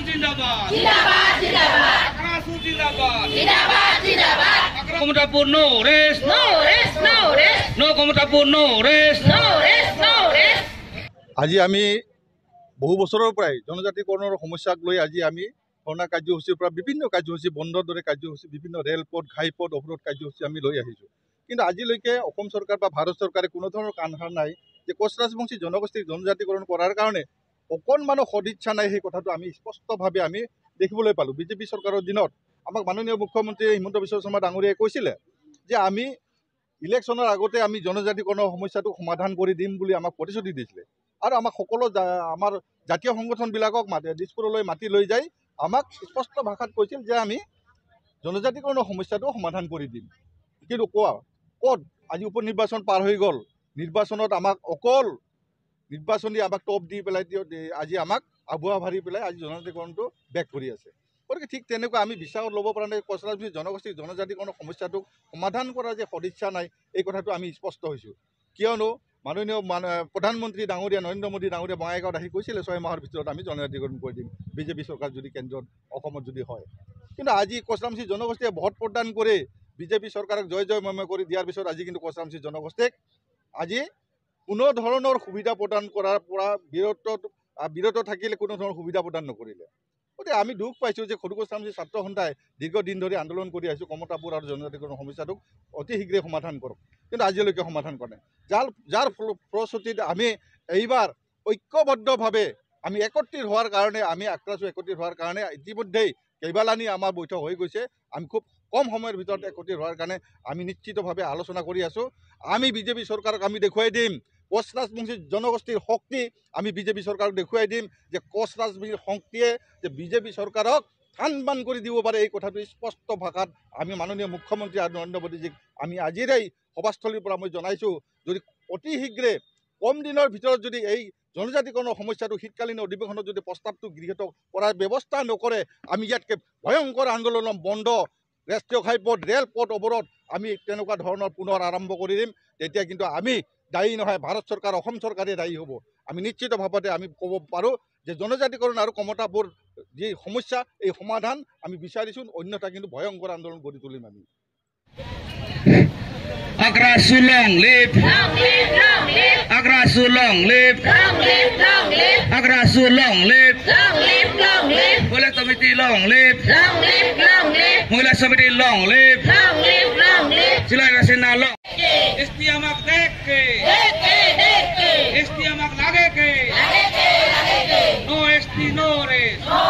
जिंदाबाद जिंदाबाद जिंदाबाद अकरासू जिंदाबाद जिंदाबाद जिंदाबाद Kamtapur no rest no rest no rest no Kamtapur no rest no rest no rest আজি আমি বহু বছৰৰ পৰাই জনজাতিকৰণৰ সমস্যাক লৈ আজি আমি ধৰ্ণা কাৰ্যসূচীৰ পৰা বিভিন্ন কাৰ্যসূচী বন্ধৰ দৰে কাৰ্যসূচী বিভিন্ন ৰেলপথ ঘাইপথ অৱৰোধ কাৰ্যসূচী আমি লৈ আহিছোঁ। কিন্তু আজিলৈকে অসম চৰকাৰ বা ভাৰত চৰকাৰে কোনো ধৰণৰ কাণ সাৰ নাই যে কোচ ৰাজবংশী জনগোষ্ঠীক জনজাতিকৰণ কৰাৰ কাৰণে অকণমানো সদিচ্ছা নাই। সেই কথাটো আমি স্পষ্টভাৱে আমি দেখিবলৈ পালোঁ। বিজেপি চৰকাৰৰ দিনত আমাক মাননীয় মুখ্যমন্ত্ৰী হিমন্ত বিশ্ব শৰ্মা ডাঙৰীয়াই কৈছিলে যে আমি ইলেকশ্যনৰ আগতে আমি জনজাতিকৰণৰ সমস্যাটো সমাধান কৰি দিম বুলি আমাক প্ৰতিশ্ৰুতি দিছিলে আৰু আমাক সকলো আমাৰ জাতীয় সংগঠনবিলাকক দিছপুৰলৈ মাতি লৈ যায় আমাক স্পষ্ট ভাষাত কৈছিল যে আমি জনজাতিকৰণৰ সমস্যাটো সমাধান কৰি দিম। কিন্তু ক'ত আজি উপ নিৰ্বাচন পাৰ হৈ গ'ল, নিৰ্বাচনত আমাক অকল নিৰ্বাচনী আমাক টপ দি পেলাই আজি আমাক আবুৱা ভাৰি পেলাই আজি জনজাতিকৰণটো বেক কৰি আছে। গতিকে ঠিক তেনেকুৱা আমি বিশ্বাসত ল'ব পৰা নাই কোচ ৰাজবংশী জনগোষ্ঠীৰ জনজাতিকৰণৰ সমস্যাটোক সমাধান কৰাৰ যে সদিচ্ছা নাই এই কথাটো আমি স্পষ্ট হৈছোঁ। কিয়নো মাননীয় প্ৰধানমন্ত্ৰী ডাঙৰীয়া নৰেন্দ্ৰ মোদী ডাঙৰীয়া বঙাইগাঁৱত আহি কৈছিলে 6 মাহৰ ভিতৰত আমি জনজাতিকৰণ কৰি দিম বিজেপি চৰকাৰ যদি কেন্দ্ৰত অসমত যদি হয়। কিন্তু আজি কোচ ৰাজবংশী জনগোষ্ঠীয়ে ভোট প্ৰদান কৰি বিজেপি চৰকাৰক জয় জয় ময় কৰি দিয়াৰ পিছত আজি কিন্তু কোচ ৰাজবংশী জনগোষ্ঠীক আজি কোনো ধৰণৰ সুবিধা প্ৰদান কৰাৰ পৰা বিৰত থাকিলে কোনো ধৰণৰ সুবিধা প্ৰদান নকৰিলে। গতিকে আমি দুখ পাইছোঁ যে সৰু কোচ ৰাজবংশী ছাত্ৰ সন্থাই দীৰ্ঘদিন ধৰি আন্দোলন কৰি আহিছোঁ কমতাপুৰ আৰু জনজাতিকৰণ সমস্যাটোক অতি শীঘ্ৰে সমাধান কৰক, কিন্তু আজিলৈকে সমাধান কৰা নাই। যাৰ ফলশ্ৰুতিত আমি এইবাৰ ঐক্যবদ্ধভাৱে আমি একত্ৰিত হোৱাৰ কাৰণে আমি আক্ৰাছো একত্ৰিত হোৱাৰ কাৰণে ইতিমধ্যেই কেইবালানি আমাৰ বৈঠক হৈ গৈছে। আমি খুব কম সময়ৰ ভিতৰত একত্ৰিত হোৱাৰ কাৰণে আমি নিশ্চিতভাৱে আলোচনা কৰি আছোঁ। আমি বিজেপি চৰকাৰক আমি দেখুৱাই দিম কোচ ৰাজবংশী জনগোষ্ঠীৰ শক্তি আমি বিজেপি চৰকাৰক দেখুৱাই দিম যে কোচ ৰাজবংশীৰ শক্তিয়ে যে বিজেপি চৰকাৰক থান বান কৰি দিব পাৰে। এই কথাটো স্পষ্ট ভাষাত আমি মাননীয় মুখ্যমন্ত্ৰী আৰু নৰেন্দ্ৰ মোদীজীক আমি আজিৰেই সভাস্থলীৰ পৰা মই জনাইছোঁ, যদি অতি শীঘ্ৰে কম দিনৰ ভিতৰত যদি এই জনজাতিকৰণৰ সমস্যাটো শীতকালীন অধিৱেশনত যদি প্ৰস্তাৱটো গৃহীত কৰাৰ ব্যৱস্থা নকৰে আমি ইয়াতকৈ ভয়ংকৰ আন্দোলন বন্ধ ৰাষ্ট্ৰীয় ঘাইপথ ৰেলপথ অৱৰোধ আমি তেনেকুৱা ধৰণৰ পুনৰ আৰম্ভ কৰি দিম। তেতিয়া কিন্তু আমি দায়ী নহয়, ভাৰত চৰকাৰ অসম চৰকাৰে দায়ী হ'ব। আমি নিশ্চিতভাৱে আমি ক'ব পাৰোঁ যে জনজাতিকৰণ আৰু কমতাপুৰ যি সমস্যা এই সমাধান আমি বিচাৰিছোঁ, অন্যথা কিন্তু ভয়ংকৰ আন্দোলন গঢ়ি তুলিম আমি। Akrasu long live, long live, long live. Akrasu long live, long live, long live. Akrasu long live, long live, long live. Mula Committee long live, long live, long live. Mula Committee long live, long live, long live. Sila Rasina long. Istiamak deke, deke, deke. Istiamak lage ke, lage ke, lage ke. No esti no res, no